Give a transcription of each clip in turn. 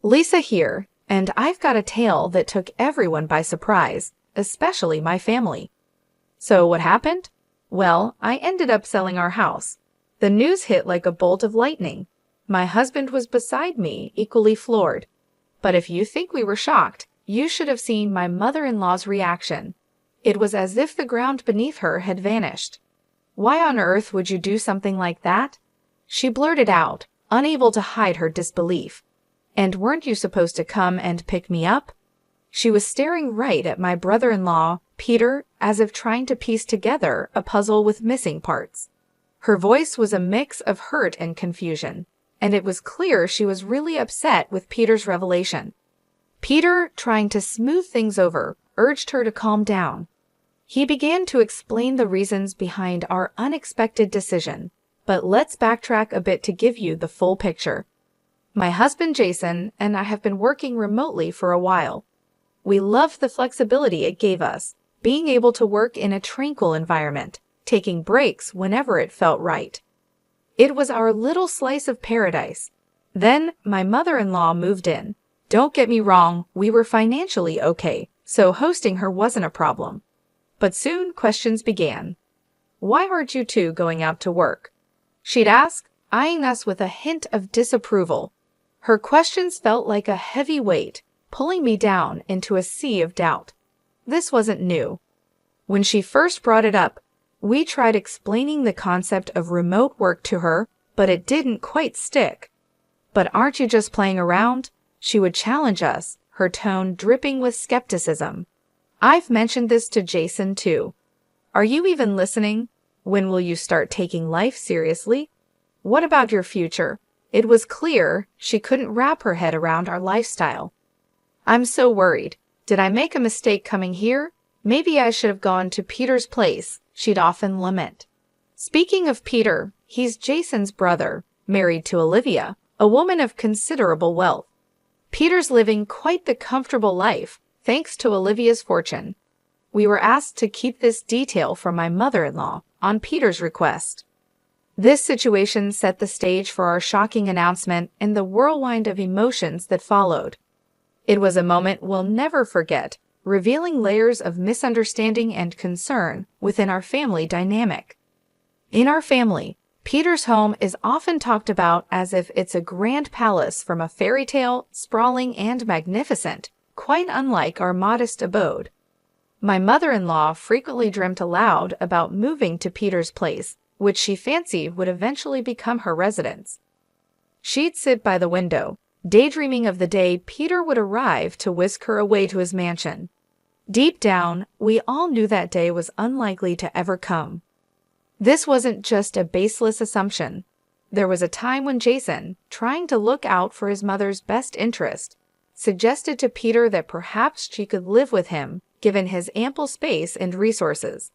Lisa here, and I've got a tale that took everyone by surprise, especially my family. So what happened? Well, I ended up selling our house. The news hit like a bolt of lightning. My husband was beside me, equally floored. But if you think we were shocked, you should have seen my mother-in-law's reaction. It was as if the ground beneath her had vanished. Why on earth would you do something like that? She blurted out, unable to hide her disbelief. And weren't you supposed to come and pick me up? She was staring right at my brother-in-law, Peter, as if trying to piece together a puzzle with missing parts. Her voice was a mix of hurt and confusion, and it was clear she was really upset with Peter's revelation. Peter, trying to smooth things over, urged her to calm down. He began to explain the reasons behind our unexpected decision, but let's backtrack a bit to give you the full picture. My husband Jason and I have been working remotely for a while. We loved the flexibility it gave us, being able to work in a tranquil environment, taking breaks whenever it felt right. It was our little slice of paradise. Then my mother-in-law moved in. Don't get me wrong, we were financially okay, so hosting her wasn't a problem. But soon questions began. Why aren't you two going out to work? She'd ask, eyeing us with a hint of disapproval. Her questions felt like a heavy weight, pulling me down into a sea of doubt. This wasn't new. When she first brought it up, we tried explaining the concept of remote work to her, but it didn't quite stick. But aren't you just playing around? She would challenge us, her tone dripping with skepticism. I've mentioned this to Jason too. Are you even listening? When will you start taking life seriously? What about your future? It was clear she couldn't wrap her head around our lifestyle. I'm so worried. Did I make a mistake coming here? Maybe I should have gone to Peter's place, she'd often lament. Speaking of Peter, he's Jason's brother, married to Olivia, a woman of considerable wealth. Peter's living quite the comfortable life, thanks to Olivia's fortune. We were asked to keep this detail from my mother-in-law, on Peter's request. This situation set the stage for our shocking announcement and the whirlwind of emotions that followed. It was a moment we'll never forget, revealing layers of misunderstanding and concern within our family dynamic. In our family, Peter's home is often talked about as if it's a grand palace from a fairy tale, sprawling and magnificent, quite unlike our modest abode. My mother-in-law frequently dreamt aloud about moving to Peter's place, which she fancied would eventually become her residence. She'd sit by the window, daydreaming of the day Peter would arrive to whisk her away to his mansion. Deep down, we all knew that day was unlikely to ever come. This wasn't just a baseless assumption. There was a time when Jason, trying to look out for his mother's best interest, suggested to Peter that perhaps she could live with him, given his ample space and resources.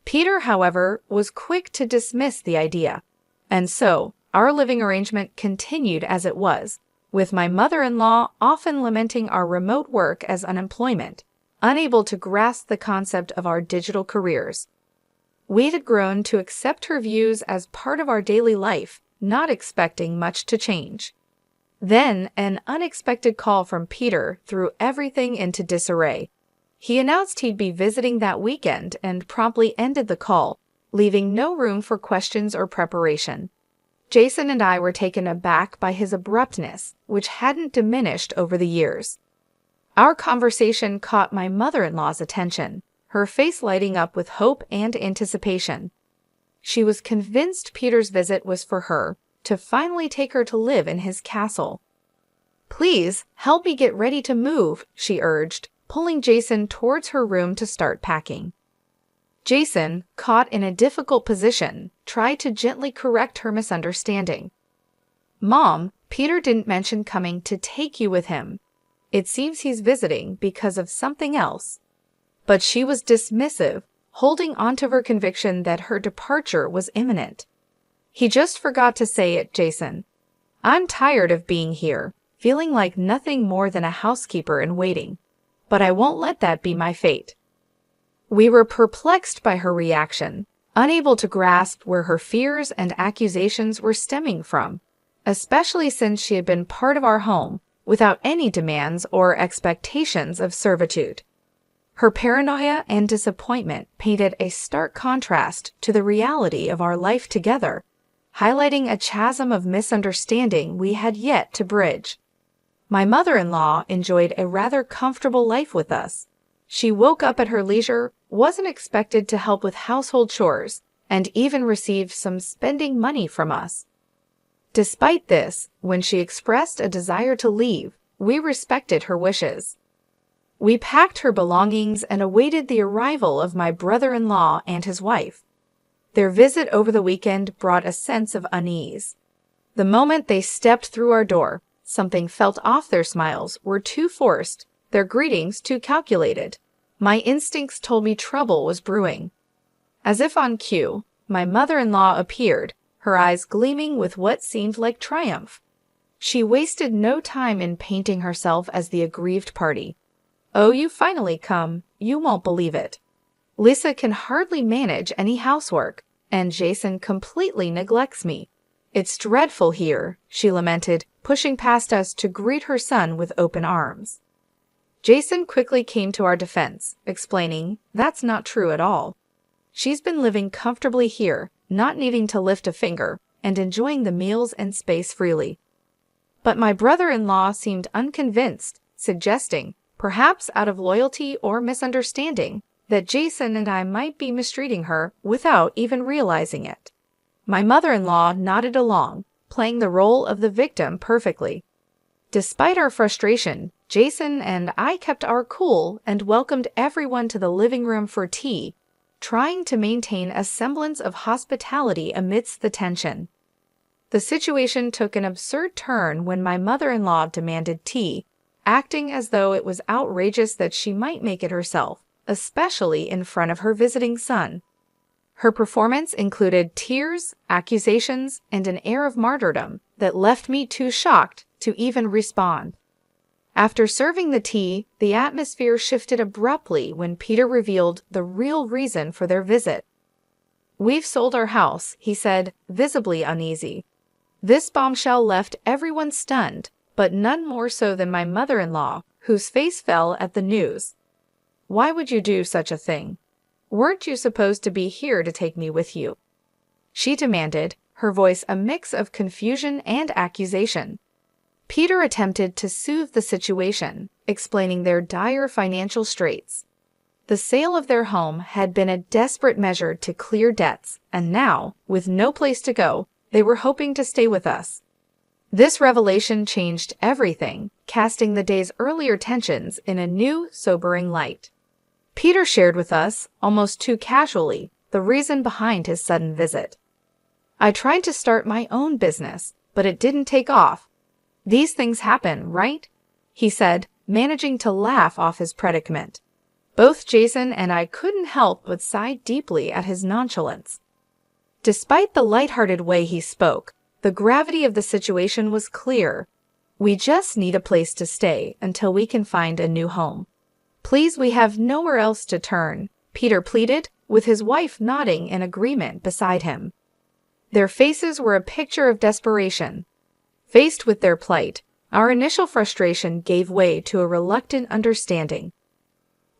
Peter, however, was quick to dismiss the idea, and so our living arrangement continued as it was, with my mother-in-law often lamenting our remote work as unemployment, unable to grasp the concept of our digital careers. We had grown to accept her views as part of our daily life, not expecting much to change. Then, an unexpected call from Peter threw everything into disarray. He announced he'd be visiting that weekend and promptly ended the call, leaving no room for questions or preparation. Jason and I were taken aback by his abruptness, which hadn't diminished over the years. Our conversation caught my mother-in-law's attention, her face lighting up with hope and anticipation. She was convinced Peter's visit was for her, to finally take her to live in his castle. "Please, help me get ready to move," she urged, pulling Jason towards her room to start packing. Jason, caught in a difficult position, tried to gently correct her misunderstanding. "Mom, Peter didn't mention coming to take you with him. It seems he's visiting because of something else." But she was dismissive, holding onto her conviction that her departure was imminent. "He just forgot to say it, Jason. I'm tired of being here, feeling like nothing more than a housekeeper in waiting. But I won't let that be my fate." We were perplexed by her reaction, unable to grasp where her fears and accusations were stemming from, especially since she had been part of our home, without any demands or expectations of servitude. Her paranoia and disappointment painted a stark contrast to the reality of our life together, highlighting a chasm of misunderstanding we had yet to bridge. My mother-in-law enjoyed a rather comfortable life with us. She woke up at her leisure, wasn't expected to help with household chores, and even received some spending money from us. Despite this, when she expressed a desire to leave, we respected her wishes. We packed her belongings and awaited the arrival of my brother-in-law and his wife. Their visit over the weekend brought a sense of unease. The moment they stepped through our door, something felt off. Their smiles were too forced, their greetings too calculated. My instincts told me trouble was brewing. As if on cue, my mother-in-law appeared, her eyes gleaming with what seemed like triumph. She wasted no time in painting herself as the aggrieved party. "Oh, you finally come. You won't believe it. Lisa can hardly manage any housework, and Jason completely neglects me. It's dreadful here," she lamented, pushing past us to greet her son with open arms. Jason quickly came to our defense, explaining, "That's not true at all. She's been living comfortably here, not needing to lift a finger, and enjoying the meals and space freely." But my brother-in-law seemed unconvinced, suggesting, perhaps out of loyalty or misunderstanding, that Jason and I might be mistreating her without even realizing it. My mother-in-law nodded along, playing the role of the victim perfectly. Despite our frustration, Jason and I kept our cool and welcomed everyone to the living room for tea, trying to maintain a semblance of hospitality amidst the tension. The situation took an absurd turn when my mother-in-law demanded tea, acting as though it was outrageous that she might make it herself, especially in front of her visiting son. Her performance included tears, accusations, and an air of martyrdom that left me too shocked to even respond. After serving the tea, the atmosphere shifted abruptly when Peter revealed the real reason for their visit. "We've sold our house," he said, visibly uneasy. This bombshell left everyone stunned, but none more so than my mother-in-law, whose face fell at the news. "Why would you do such a thing? Weren't you supposed to be here to take me with you?" she demanded, her voice a mix of confusion and accusation. Peter attempted to soothe the situation, explaining their dire financial straits. The sale of their home had been a desperate measure to clear debts, and now, with no place to go, they were hoping to stay with us. This revelation changed everything, casting the day's earlier tensions in a new, sobering light. Peter shared with us, almost too casually, the reason behind his sudden visit. "I tried to start my own business, but it didn't take off. These things happen, right?" he said, managing to laugh off his predicament. Both Jason and I couldn't help but sigh deeply at his nonchalance. Despite the lighthearted way he spoke, the gravity of the situation was clear. "We just need a place to stay until we can find a new home. Please, we have nowhere else to turn," Peter pleaded, with his wife nodding in agreement beside him. Their faces were a picture of desperation. Faced with their plight, our initial frustration gave way to a reluctant understanding.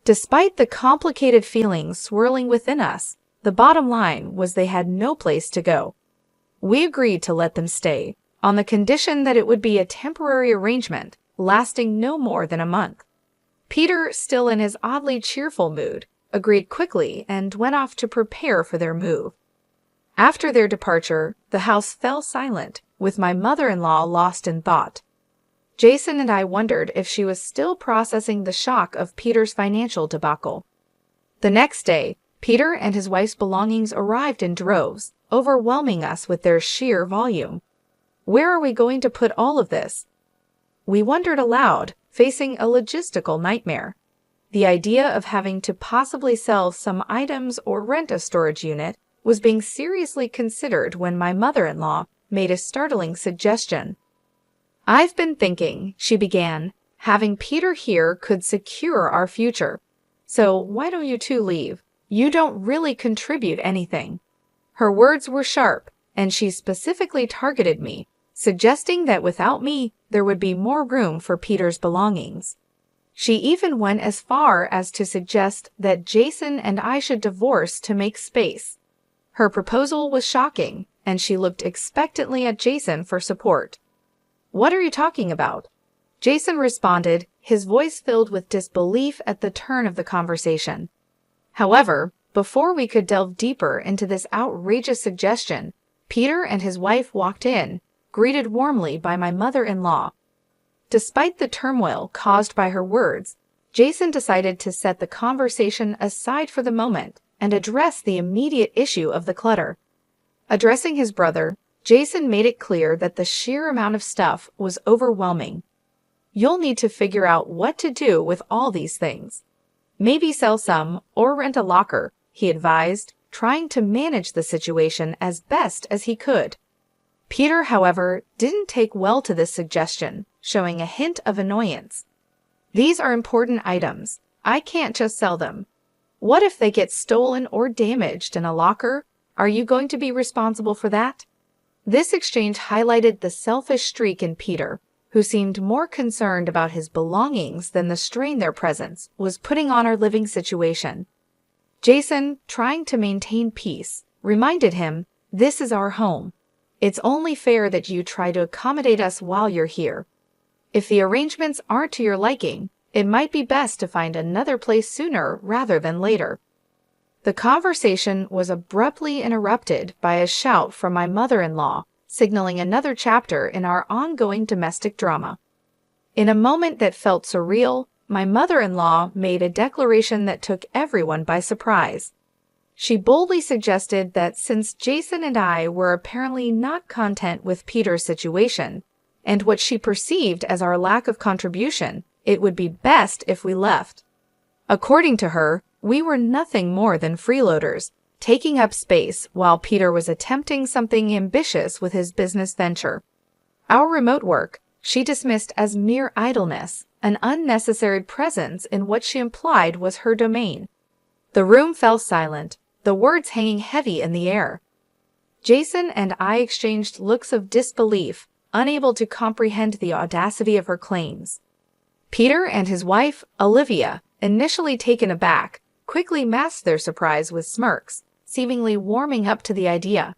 Despite the complicated feelings swirling within us, the bottom line was they had no place to go. We agreed to let them stay, on the condition that it would be a temporary arrangement, lasting no more than a month. Peter, still in his oddly cheerful mood, agreed quickly and went off to prepare for their move. After their departure, the house fell silent, with my mother-in-law lost in thought. Jason and I wondered if she was still processing the shock of Peter's financial debacle. The next day, Peter and his wife's belongings arrived in droves, overwhelming us with their sheer volume. Where are we going to put all of this? We wondered aloud, facing a logistical nightmare. The idea of having to possibly sell some items or rent a storage unit was being seriously considered when my mother-in-law made a startling suggestion. "I've been thinking," she began, "having Peter here could secure our future. So why don't you two leave? You don't really contribute anything." Her words were sharp, and she specifically targeted me, suggesting that without me, there would be more room for Peter's belongings. She even went as far as to suggest that Jason and I should divorce to make space. Her proposal was shocking, and she looked expectantly at Jason for support. "What are you talking about?" Jason responded, his voice filled with disbelief at the turn of the conversation. However, before we could delve deeper into this outrageous suggestion, Peter and his wife walked in, greeted warmly by my mother-in-law. Despite the turmoil caused by her words, Jason decided to set the conversation aside for the moment and address the immediate issue of the clutter. Addressing his brother, Jason made it clear that the sheer amount of stuff was overwhelming. "You'll need to figure out what to do with all these things. Maybe sell some or rent a locker," he advised, trying to manage the situation as best as he could. Peter, however, didn't take well to this suggestion, showing a hint of annoyance. "These are important items. I can't just sell them. What if they get stolen or damaged in a locker? Are you going to be responsible for that?" This exchange highlighted the selfish streak in Peter, who seemed more concerned about his belongings than the strain their presence was putting on our living situation. Jason, trying to maintain peace, reminded him, "This is our home. It's only fair that you try to accommodate us while you're here. If the arrangements aren't to your liking, it might be best to find another place sooner rather than later." The conversation was abruptly interrupted by a shout from my mother-in-law, signaling another chapter in our ongoing domestic drama. In a moment that felt surreal, my mother-in-law made a declaration that took everyone by surprise. She boldly suggested that since Jason and I were apparently not content with Peter's situation, and what she perceived as our lack of contribution, it would be best if we left. According to her, we were nothing more than freeloaders, taking up space while Peter was attempting something ambitious with his business venture. Our remote work, she dismissed as mere idleness, an unnecessary presence in what she implied was her domain. The room fell silent, the words hanging heavy in the air. Jason and I exchanged looks of disbelief, unable to comprehend the audacity of her claims. Peter and his wife, Olivia, initially taken aback, quickly masked their surprise with smirks, seemingly warming up to the idea.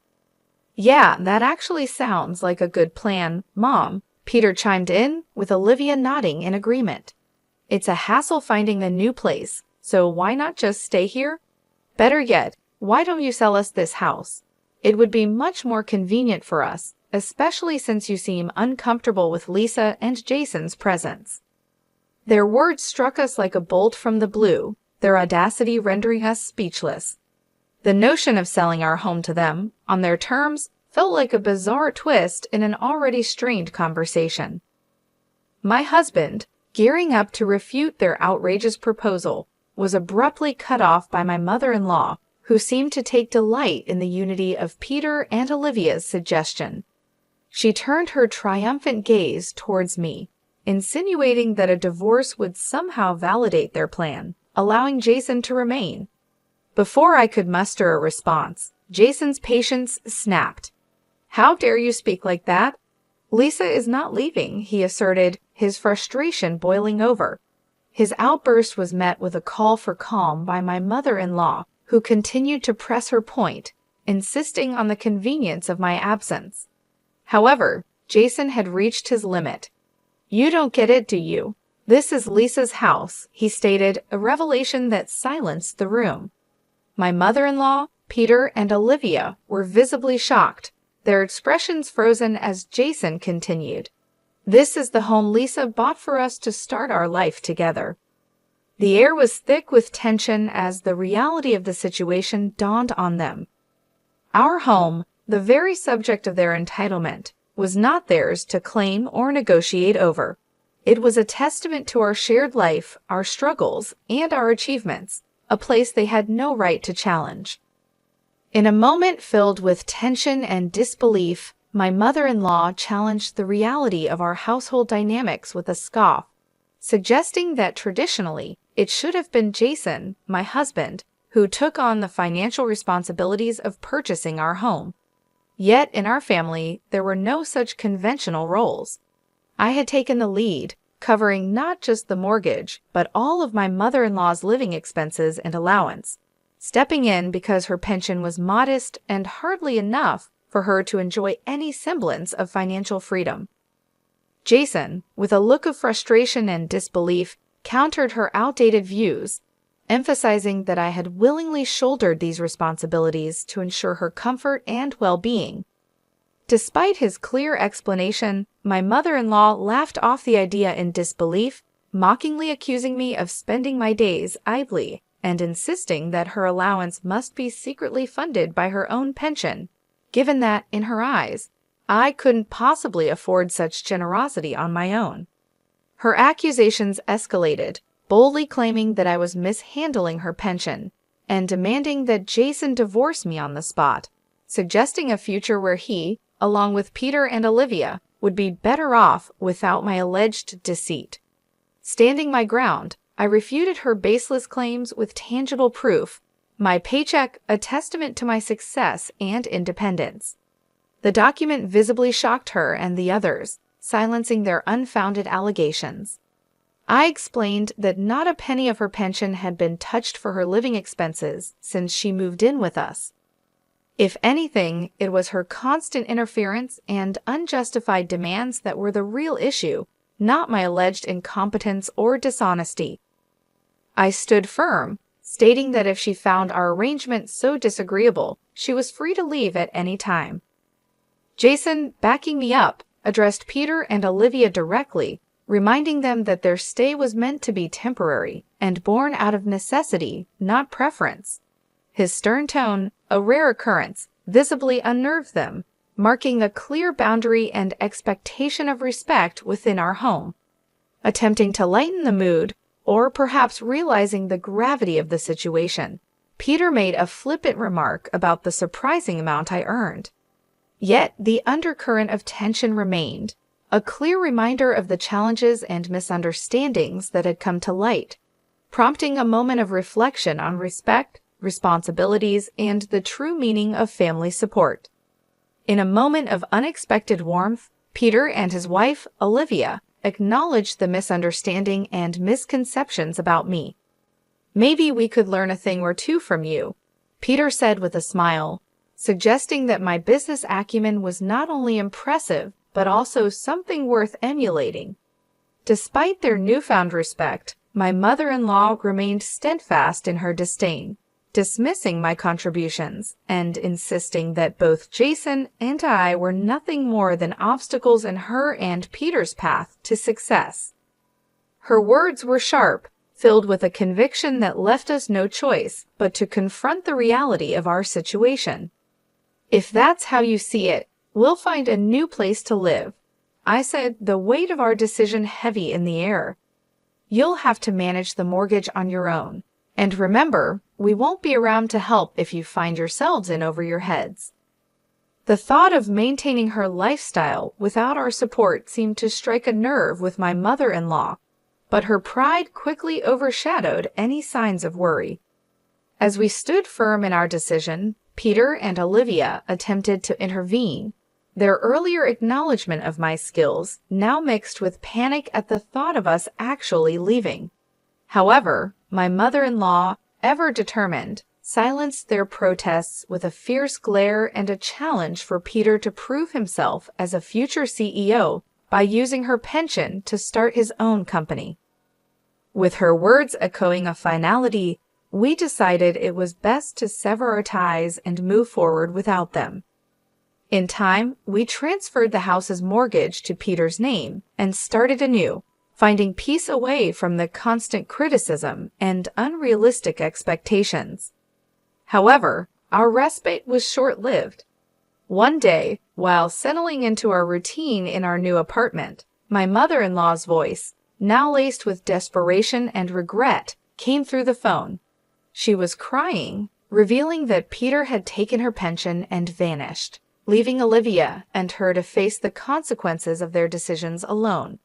"Yeah, that actually sounds like a good plan, Mom," Peter chimed in, with Olivia nodding in agreement. "It's a hassle finding a new place, so why not just stay here? Better yet, why don't you sell us this house? It would be much more convenient for us, especially since you seem uncomfortable with Lisa and Jason's presence." Their words struck us like a bolt from the blue, their audacity rendering us speechless. The notion of selling our home to them, on their terms, felt like a bizarre twist in an already strained conversation. My husband, gearing up to refute their outrageous proposal, was abruptly cut off by my mother-in-law, who seemed to take delight in the unity of Peter and Olivia's suggestion. She turned her triumphant gaze towards me, insinuating that a divorce would somehow validate their plan, allowing Jason to remain. Before I could muster a response, Jason's patience snapped. "How dare you speak like that? Lisa is not leaving," he asserted, his frustration boiling over. His outburst was met with a call for calm by my mother-in-law, who continued to press her point, insisting on the convenience of my absence. However, Jason had reached his limit. "You don't get it, do you? This is Lisa's house," he stated, a revelation that silenced the room. My mother-in-law, Peter, and Olivia were visibly shocked, their expressions frozen as Jason continued. "This is the home Lisa bought for us to start our life together." The air was thick with tension as the reality of the situation dawned on them. Our home, the very subject of their entitlement, was not theirs to claim or negotiate over. It was a testament to our shared life, our struggles, and our achievements, a place they had no right to challenge. In a moment filled with tension and disbelief, my mother-in-law challenged the reality of our household dynamics with a scoff, suggesting that traditionally it should have been Jason, my husband, who took on the financial responsibilities of purchasing our home. Yet in our family, there were no such conventional roles. I had taken the lead, covering not just the mortgage, but all of my mother-in-law's living expenses and allowance, stepping in because her pension was modest and hardly enough for her to enjoy any semblance of financial freedom. Jason, with a look of frustration and disbelief, countered her outdated views, emphasizing that I had willingly shouldered these responsibilities to ensure her comfort and well-being. Despite his clear explanation, my mother-in-law laughed off the idea in disbelief, mockingly accusing me of spending my days idly and insisting that her allowance must be secretly funded by her own pension, given that, in her eyes, I couldn't possibly afford such generosity on my own. Her accusations escalated, boldly claiming that I was mishandling her pension and demanding that Jason divorce me on the spot, suggesting a future where he, along with Peter and Olivia, would be better off without my alleged deceit. Standing my ground, I refuted her baseless claims with tangible proof, my paycheck a testament to my success and independence. The document visibly shocked her and the others, silencing their unfounded allegations. I explained that not a penny of her pension had been touched for her living expenses since she moved in with us. If anything, it was her constant interference and unjustified demands that were the real issue, not my alleged incompetence or dishonesty. I stood firm, stating that if she found our arrangement so disagreeable, she was free to leave at any time. Jason, backing me up, addressed Peter and Olivia directly, reminding them that their stay was meant to be temporary and born out of necessity, not preference. His stern tone, a rare occurrence, visibly unnerved them, marking a clear boundary and expectation of respect within our home. Attempting to lighten the mood, or perhaps realizing the gravity of the situation, Peter made a flippant remark about the surprising amount I earned. Yet the undercurrent of tension remained, a clear reminder of the challenges and misunderstandings that had come to light, prompting a moment of reflection on respect, responsibilities, and the true meaning of family support. In a moment of unexpected warmth, Peter and his wife, Olivia, acknowledged the misunderstanding and misconceptions about me. "Maybe we could learn a thing or two from you," Peter said with a smile, suggesting that my business acumen was not only impressive, but also something worth emulating. Despite their newfound respect, my mother-in-law remained steadfast in her disdain, dismissing my contributions and insisting that both Jason and I were nothing more than obstacles in her and Peter's path to success. Her words were sharp, filled with a conviction that left us no choice but to confront the reality of our situation. "If that's how you see it, we'll find a new place to live," I said, the weight of our decision heavy in the air. "You'll have to manage the mortgage on your own. And remember, we won't be around to help if you find yourselves in over your heads." The thought of maintaining her lifestyle without our support seemed to strike a nerve with my mother-in-law, but her pride quickly overshadowed any signs of worry. As we stood firm in our decision, Peter and Olivia attempted to intervene, their earlier acknowledgement of my skills now mixed with panic at the thought of us actually leaving. However, my mother-in-law, ever determined, silenced their protests with a fierce glare and a challenge for Peter to prove himself as a future CEO by using her pension to start his own company. With her words echoing a finality, we decided it was best to sever our ties and move forward without them. In time, we transferred the house's mortgage to Peter's name and started anew, finding peace away from the constant criticism and unrealistic expectations. However, our respite was short-lived. One day, while settling into our routine in our new apartment, my mother-in-law's voice, now laced with desperation and regret, came through the phone. She was crying, revealing that Peter had taken her pension and vanished, leaving Olivia and her to face the consequences of their decisions alone.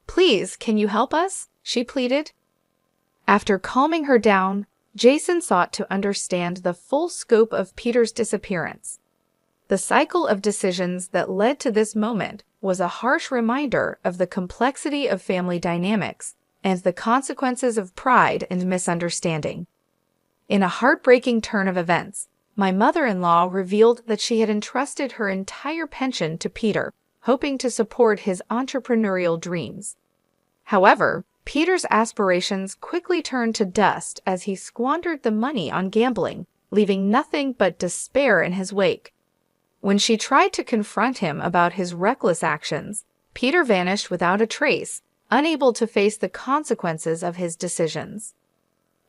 "Please, can you help us?" she pleaded. After calming her down, Jason sought to understand the full scope of Peter's disappearance. The cycle of decisions that led to this moment was a harsh reminder of the complexity of family dynamics and the consequences of pride and misunderstanding. In a heartbreaking turn of events, my mother-in-law revealed that she had entrusted her entire pension to Peter, hoping to support his entrepreneurial dreams. However, Peter's aspirations quickly turned to dust as he squandered the money on gambling, leaving nothing but despair in his wake. When she tried to confront him about his reckless actions, Peter vanished without a trace, unable to face the consequences of his decisions.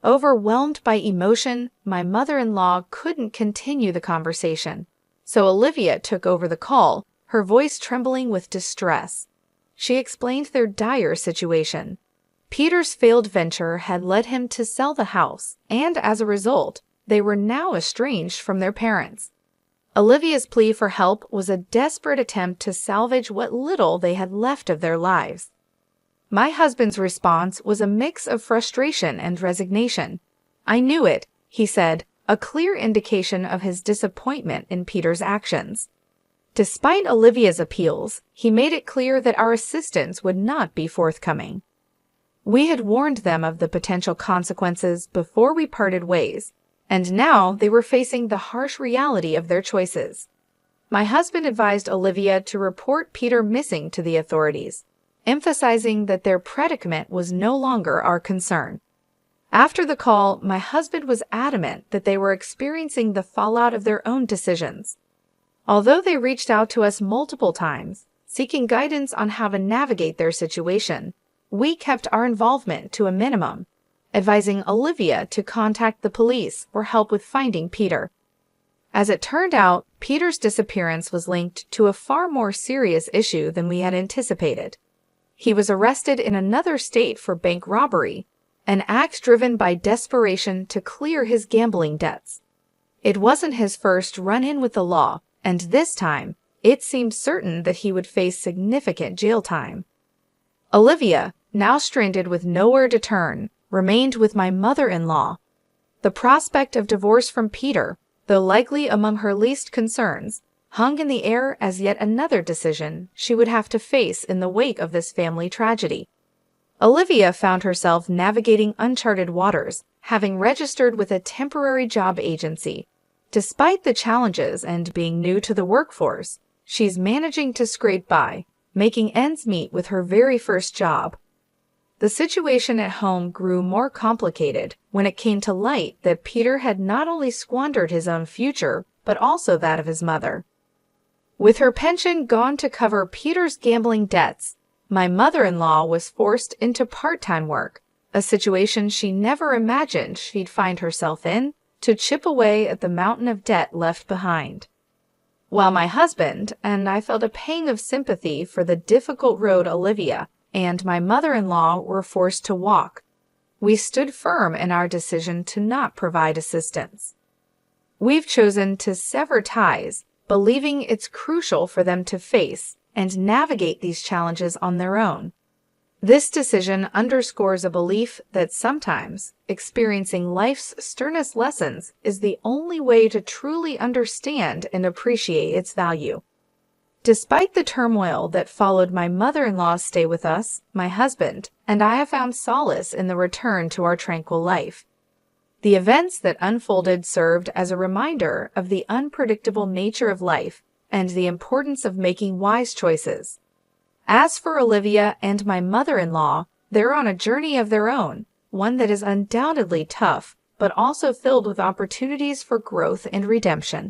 Overwhelmed by emotion, my mother-in-law couldn't continue the conversation, so Olivia took over the call, her voice trembling with distress. She explained their dire situation. Peter's failed venture had led him to sell the house, and as a result, they were now estranged from their parents. Olivia's plea for help was a desperate attempt to salvage what little they had left of their lives. My husband's response was a mix of frustration and resignation. "I knew it," he said, a clear indication of his disappointment in Peter's actions. Despite Olivia's appeals, he made it clear that our assistance would not be forthcoming. We had warned them of the potential consequences before we parted ways, and now they were facing the harsh reality of their choices. My husband advised Olivia to report Peter missing to the authorities, emphasizing that their predicament was no longer our concern. After the call, my husband was adamant that they were experiencing the fallout of their own decisions. Although they reached out to us multiple times, seeking guidance on how to navigate their situation, we kept our involvement to a minimum, advising Olivia to contact the police for help with finding Peter. As it turned out, Peter's disappearance was linked to a far more serious issue than we had anticipated. He was arrested in another state for bank robbery, an act driven by desperation to clear his gambling debts. It wasn't his first run-in with the law, and this time, it seemed certain that he would face significant jail time. Olivia, now stranded with nowhere to turn, remained with my mother-in-law. The prospect of divorce from Peter, though likely among her least concerns, hung in the air as yet another decision she would have to face in the wake of this family tragedy. Olivia found herself navigating uncharted waters, having registered with a temporary job agency. Despite the challenges and being new to the workforce, she's managing to scrape by, making ends meet with her very first job. The situation at home grew more complicated when it came to light that Peter had not only squandered his own future, but also that of his mother. With her pension gone to cover Peter's gambling debts, my mother-in-law was forced into part-time work, a situation she never imagined she'd find herself in, to chip away at the mountain of debt left behind. While my husband and I felt a pang of sympathy for the difficult road Olivia and my mother-in-law were forced to walk, we stood firm in our decision to not provide assistance. We've chosen to sever ties, believing it's crucial for them to face and navigate these challenges on their own. This decision underscores a belief that sometimes experiencing life's sternest lessons is the only way to truly understand and appreciate its value. Despite the turmoil that followed my mother-in-law's stay with us, my husband and I have found solace in the return to our tranquil life. The events that unfolded served as a reminder of the unpredictable nature of life and the importance of making wise choices. As for Olivia and my mother-in-law, they're on a journey of their own, one that is undoubtedly tough, but also filled with opportunities for growth and redemption.